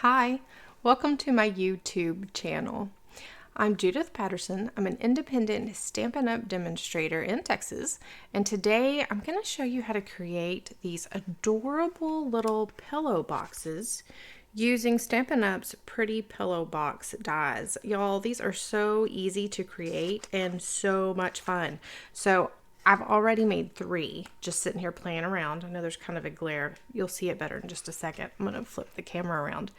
Hi, welcome to my YouTube channel. I'm Judith Patterson. I'm an independent Stampin' Up! Demonstrator in Texas, and today I'm going to show you how to create these adorable little pillow boxes using Stampin' Up's Pretty Pillow Box dies. Y'all, these are so easy to create and so much fun. So I've already made 3 just sitting here playing around. I know there's kind of a glare. You'll see it better in just a second. I'm going to flip the camera around.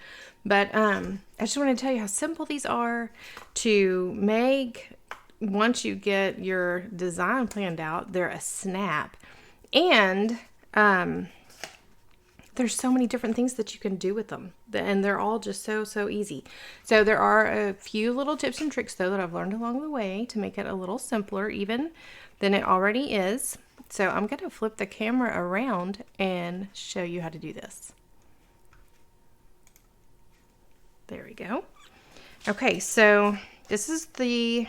But I just want to tell you how simple these are to make. Once you get your design planned out, they're a snap. And there's so many different things that you can do with them. And they're all just so easy. So there are a few little tips and tricks, though, that I've learned along the way to make it a little simpler even than it already is. So I'm going to flip the camera around and show you how to do this. There we go. Okay, so this is the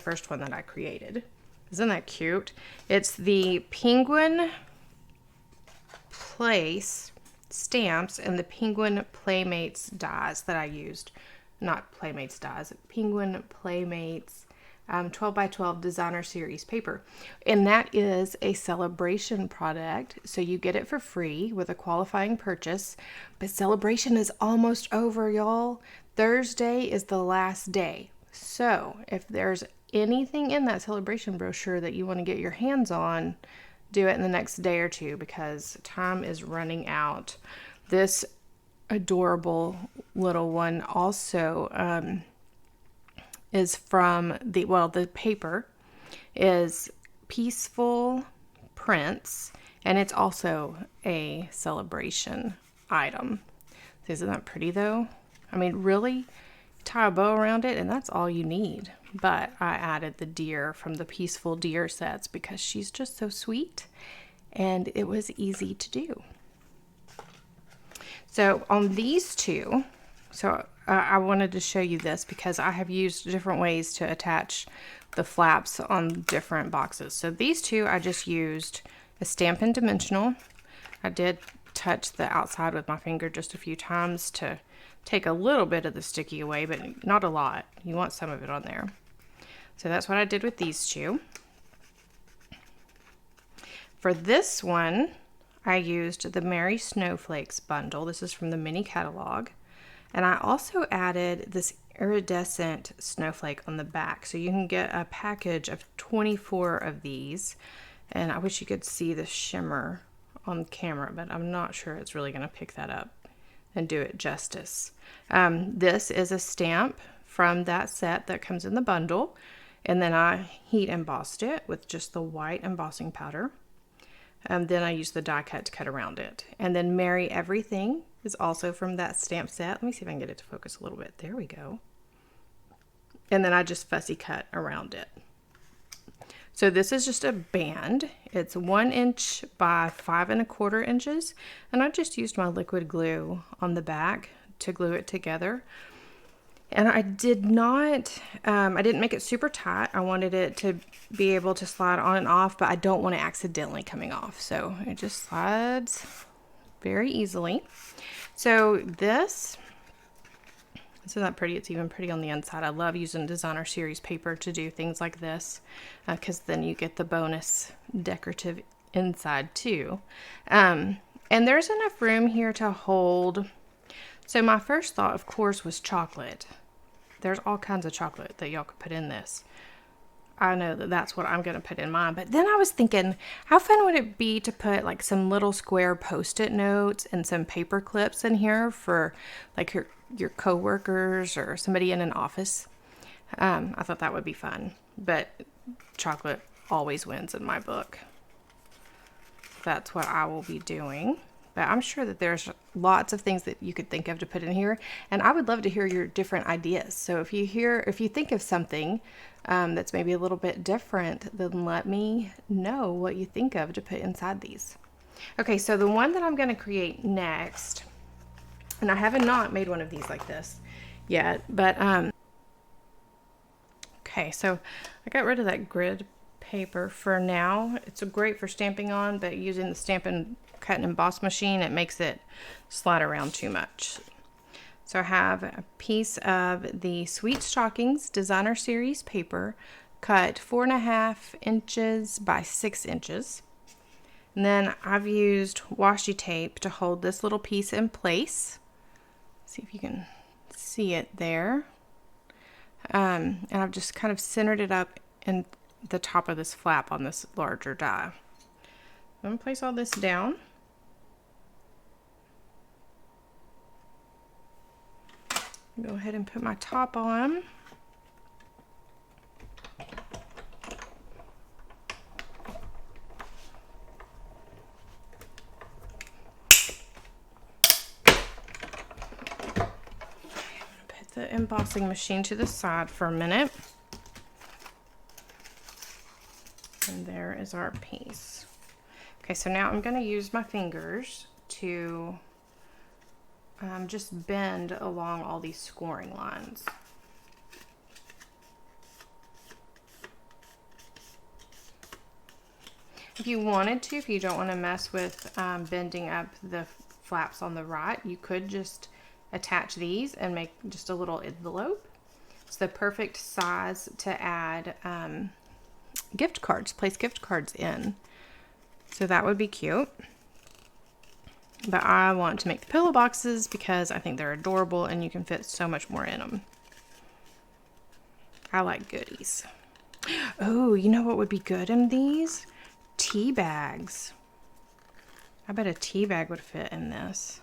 first one that I created. Isn't that cute? It's the Penguin Place stamps and the Penguin Playmates dies that I used. Not Playmates dies, Penguin Playmates 12 by 12 designer series paper. And that is a celebration product, so you get it for free with a qualifying purchase. But celebration is almost over, y'all. Thursday is the last day. So if there's anything in that celebration brochure that you want to get your hands on, do it in the next day or two because time is running out. This adorable little one also is from the paper is Peaceful Prints, and it's also a celebration item. Isn't that pretty though? I mean, really, tie a bow around it and that's all you need. But I added the deer from the Peaceful Deer sets because she's just so sweet and it was easy to do. So on these two, I wanted to show you this because I have used different ways to attach the flaps on different boxes. So these two, I just used a Stampin' Dimensional. I did touch the outside with my finger just a few times to take a little bit of the sticky away, but not a lot. You want some of it on there. So that's what I did with these two. For this one, I used the Merry Snowflakes bundle. This is from the mini catalog. And I also added this iridescent snowflake on the back. So you can get a package of 24 of these. And I wish you could see the shimmer on camera, but I'm not sure it's really going to pick that up and do it justice. This is a stamp from that set that comes in the bundle. And then I heat embossed it with just the white embossing powder. And then I used the die cut to cut around it. And then Merry Everything is also from that stamp set. Let me see if I can get it to focus a little bit. There we go. And then I just fussy cut around it. So this is just a band. It's 1 inch by 5 1/4 inches. And I just used my liquid glue on the back to glue it together. And I did not, I didn't make it super tight. I wanted it to be able to slide on and off, but I don't want it accidentally coming off. So it just slides very easily. So this, isn't that pretty? It's even pretty on the inside. I love using designer series paper to do things like this because then you get the bonus decorative inside too. And there's enough room here to hold. So my first thought, of course, was chocolate. There's all kinds of chocolate that y'all could put in this. I know that that's what I'm going to put in mine. But then I was thinking, how fun would it be to put like some little square Post-it notes and some paper clips in here for like your coworkers or somebody in an office? I thought that would be fun. But chocolate always wins in my book. That's what I will be doing. But I'm sure that there's lots of things that you could think of to put in here. And I would love to hear your different ideas. So if you think of something that's maybe a little bit different, then let me know what you think of to put inside these. Okay, so the one that I'm going to create next, and I have not made one of these like this yet, but okay, so I got rid of that grid paper for now. It's great for stamping on, but using the Stampin' Cut and Emboss machine, it makes it slide around too much. So I have a piece of the Sweet Stockings Designer Series paper cut 4.5 inches by 6 inches. And then I've used washi tape to hold this little piece in place. See if you can see it there. And I've just kind of centered it up in the top of this flap on this larger die. I'm going to place all this down. Go ahead and put my top on. Put the embossing machine to the side for a minute. And there is our piece. Okay, so now I'm going to use my fingers to just bend along all these scoring lines. If you wanted to, if you don't want to mess with bending up the flaps on the right, you could just attach these and make just a little envelope. It's the perfect size to add gift cards, place gift cards in. So that would be cute. But I want to make the pillow boxes because I think they're adorable and you can fit so much more in them. I like goodies. Oh, you know what would be good in these? Tea bags. I bet a tea bag would fit in this.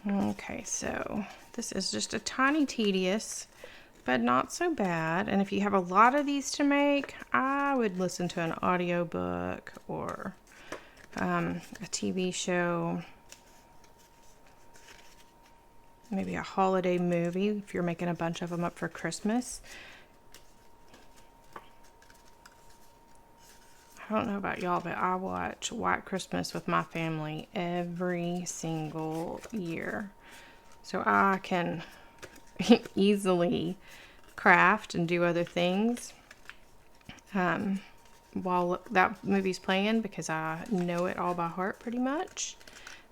Okay, so this is just a tiny tedious, but not so bad. And if you have a lot of these to make, I would listen to an audiobook or a TV show, maybe a holiday movie if you're making a bunch of them up for Christmas. I don't know about y'all, but I watch White Christmas with my family every single year. So I can easily craft and do other things while that movie's playing because I know it all by heart pretty much.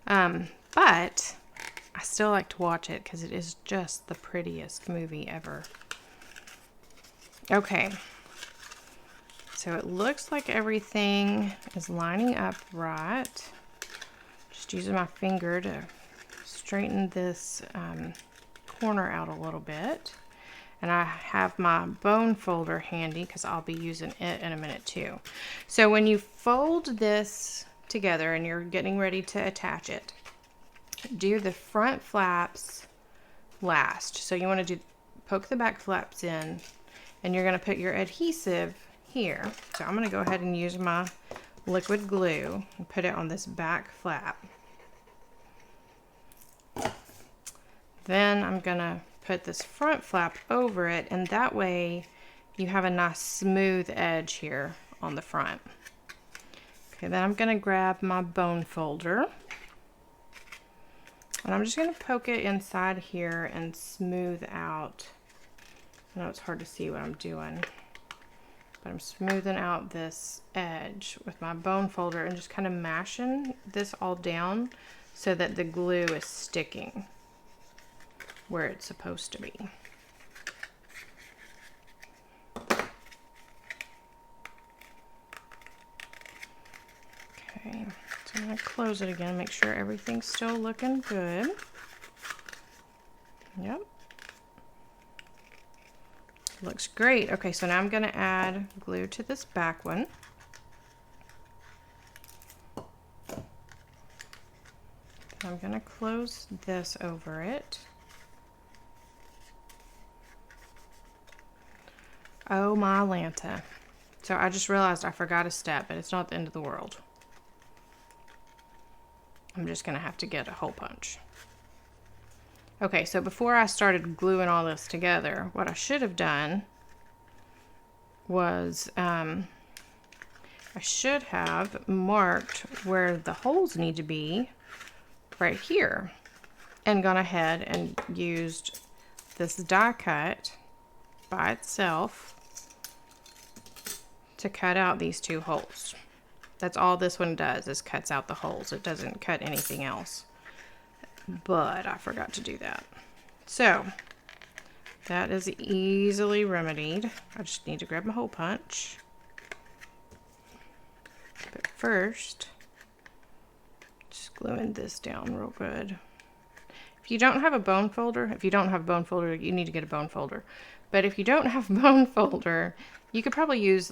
But I still like to watch it because it is just the prettiest movie ever. Okay. So it looks like everything is lining up right. Just using my finger to straighten this corner out a little bit. And I have my bone folder handy because I'll be using it in a minute too. So when you fold this together and you're getting ready to attach it, do the front flaps last. So you want to poke the back flaps in and you're going to put your adhesive here. So I'm going to go ahead and use my liquid glue and put it on this back flap. Then I'm going to put this front flap over it, and that way you have a nice smooth edge here on the front. Okay, then I'm going to grab my bone folder and I'm just going to poke it inside here and smooth out. I know it's hard to see what I'm doing, but I'm smoothing out this edge with my bone folder and just kind of mashing this all down so that the glue is sticking where it's supposed to be. Okay, so I'm going to close it again, make sure everything's still looking good. Yep. Looks great. Okay, so now I'm going to add glue to this back one. I'm going to close this over it. Oh my Lanta. So I just realized I forgot a step, but it's not the end of the world. I'm just going to have to get a hole punch. Okay, so before I started gluing all this together, what I should have done was I should have marked where the holes need to be right here and gone ahead and used this die cut by itself to cut out these two holes. That's all this one does, is cuts out the holes. It doesn't cut anything else. But I forgot to do that. So that is easily remedied. I just need to grab my hole punch. But first, just gluing this down real good. If you don't have a bone folder, you need to get a bone folder. But if you don't have a bone folder, you could probably use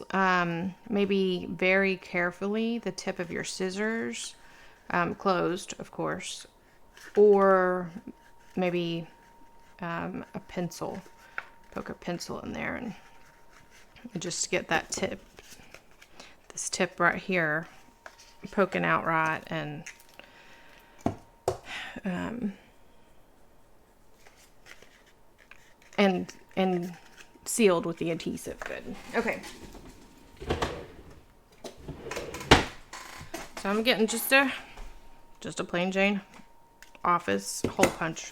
maybe very carefully the tip of your scissors, closed, of course, or maybe a pencil. Poke a pencil in there and just get that tip, this tip right here, poking out right, and sealed with the adhesive. Good. Okay. So I'm getting just a plain Jane office hole punch.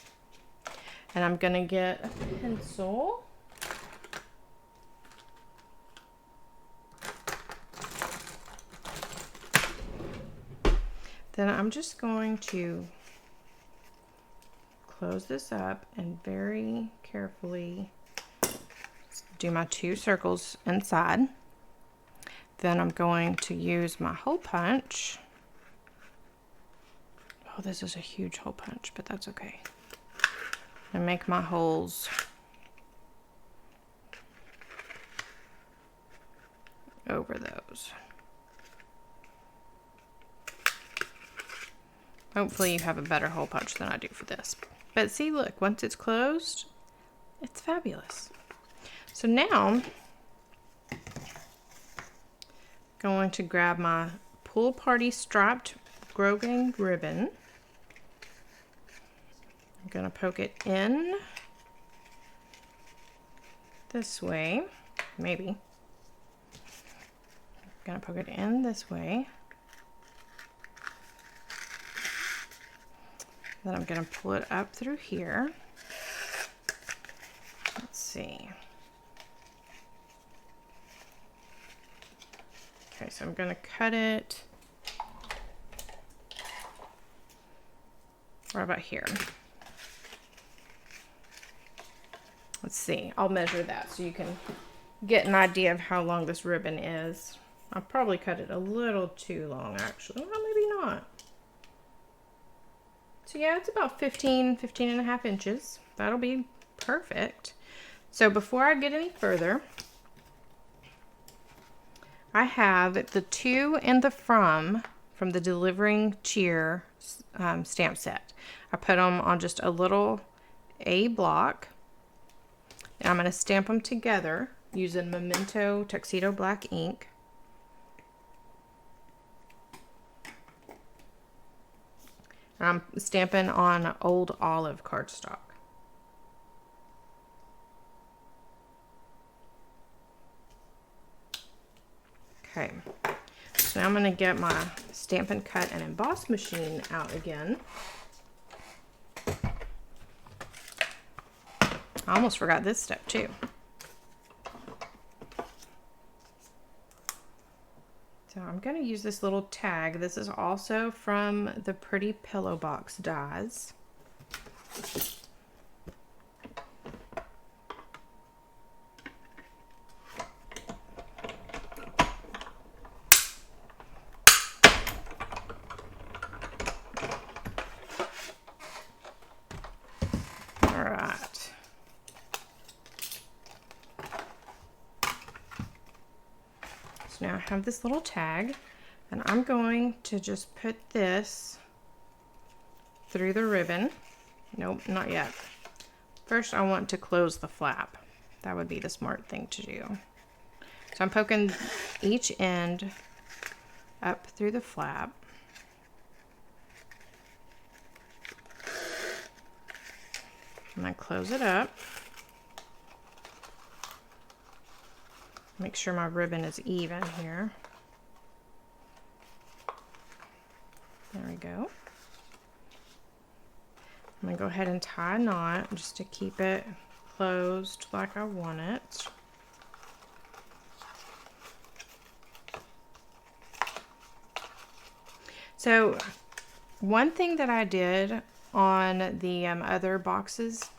And I'm gonna get a pencil. Then I'm just going to close this up and very carefully do my 2 circles inside. Then I'm going to use my hole punch. Oh, this is a huge hole punch, but that's okay. And make my holes over those. Hopefully you have a better hole punch than I do for this. But see, look, once it's closed, it's fabulous. So now, I'm going to grab my Pool Party striped Grogan ribbon. I'm going to poke it in this way, maybe. I'm going to poke it in this way. Then I'm going to pull it up through here. Let's see. Okay, so I'm going to cut it right about here. Let's see, I'll measure that so you can get an idea of how long this ribbon is. I'll probably cut it a little too long, actually. Well, maybe not. So yeah, it's about 15 and a half inches. That'll be perfect. So before I get any further, I have the to and the from the Delivering Cheer stamp set. I put them on just a little A block. And I'm going to stamp them together using Memento Tuxedo Black ink. I'm stamping on Old Olive cardstock. Okay, so now I'm going to get my Stampin' Cut and Emboss machine out again. I almost forgot this step too. So I'm going to use this little tag. This is also from the Pretty Pillow Box dies. All right. Now I have this little tag, and I'm going to just put this through the ribbon. Nope, not yet. First, I want to close the flap. That would be the smart thing to do. So I'm poking each end up through the flap. And I close it up. Make sure my ribbon is even here. There we go. I'm going to go ahead and tie a knot just to keep it closed like I want it. So one thing that I did on the other boxes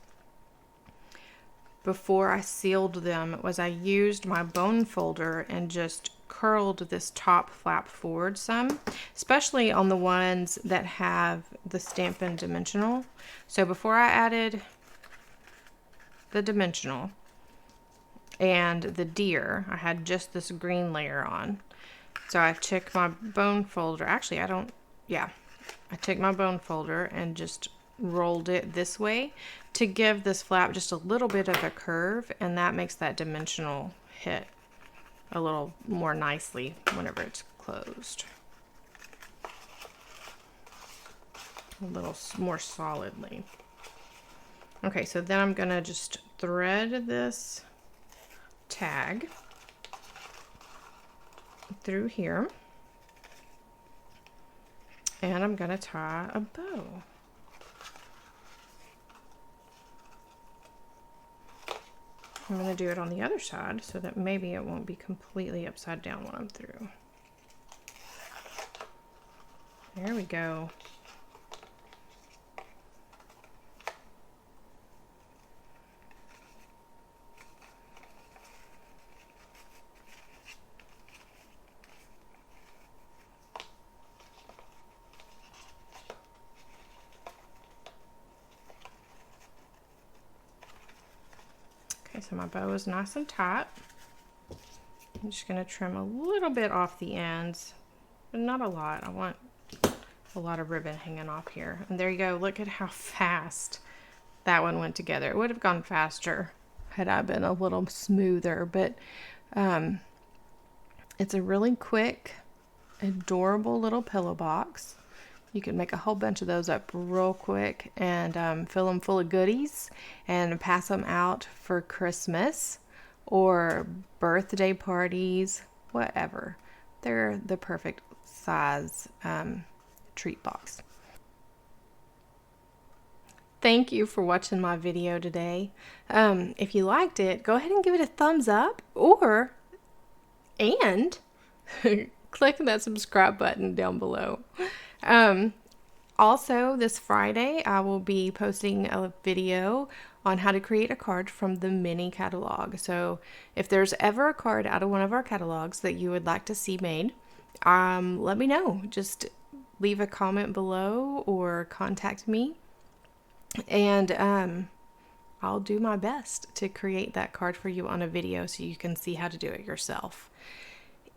before I sealed them was I used my bone folder and just curled this top flap forward some, especially on the ones that have the Stampin' dimensional. So before I added the dimensional and the deer, I had just this green layer on. So I took my bone folder, actually I took my bone folder and just rolled it this way to give this flap just a little bit of a curve, and that makes that dimensional hit a little more nicely whenever it's closed. A little more solidly. Okay, so then I'm gonna just thread this tag through here, and I'm gonna tie a bow. I'm going to do it on the other side so that maybe it won't be completely upside down when I'm through. There we go. Okay, so my bow is nice and tight. I'm just going to trim a little bit off the ends, but not a lot. I want a lot of ribbon hanging off here. And there you go. Look at how fast that one went together. It would have gone faster had I been a little smoother, but it's a really quick, adorable little pillow box. You can make a whole bunch of those up real quick and fill them full of goodies and pass them out for Christmas or birthday parties, whatever. They're the perfect size treat box. Thank you for watching my video today. If you liked it, go ahead and give it a thumbs up and click that subscribe button down below. Also, this Friday, I will be posting a video on how to create a card from the mini catalog. So if there's ever a card out of one of our catalogs that you would like to see made, let me know. Just leave a comment below or contact me, and I'll do my best to create that card for you on a video so you can see how to do it yourself.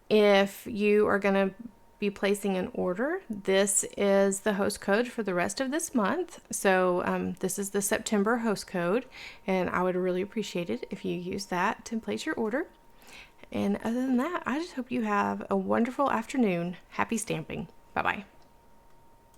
If you are going to be placing an order, this is the host code for the rest of this month. So this is the September host code, and I would really appreciate it if you use that to place your order. And other than that, I just hope you have a wonderful afternoon. Happy stamping. Bye-bye.